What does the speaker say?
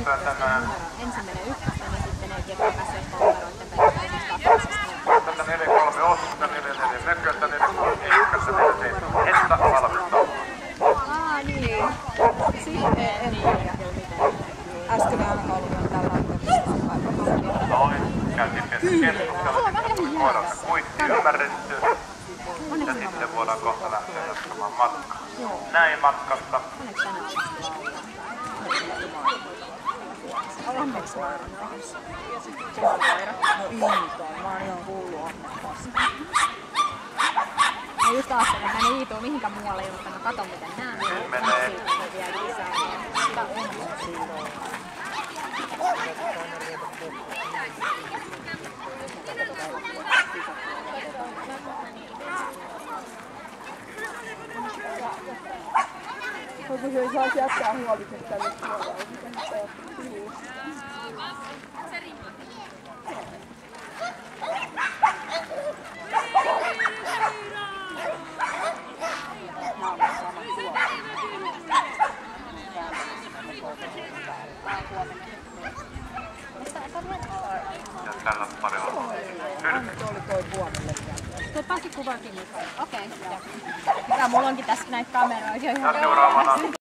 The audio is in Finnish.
yliopistoja tänään. Ensimmäinen ykköstä, niin sitten ne, jotka pääsevät numeroiden perättäisistä kakkosesta. Tätä 43 Oulusta, 44 Mököltä, 43 ykköstä, 47 Hetta valmistaa. Niin. Sitten en tiedä. Äsken ainakaan ollut tällä laitteella. Noin, käytiin pientä keskustelua, voidaan se kuitti ymmärretty. Ja sitten voidaan kohta lähteä jatkamaan matkaa. Näin matkasta. Onneksi mä oon kanssa. No Iitoon, mä oon ihan hullu onnekasta. Mä just ajattelin, että mä en Iitoon mihinkään muualle, mutta mä katon miten nää menee. Menee. Siitä mä vielä lisää. Sitä onneksi Iitoon. Mutta se ei saisi jättää huoliset tänne puolelle. Ja tällä parilla. Tuo oli toi puolelle. Tuo pääsi kuvakin mukaan. Okei. Hyvä, mulla onkin tässä näitä kameroita. Ja seuraavana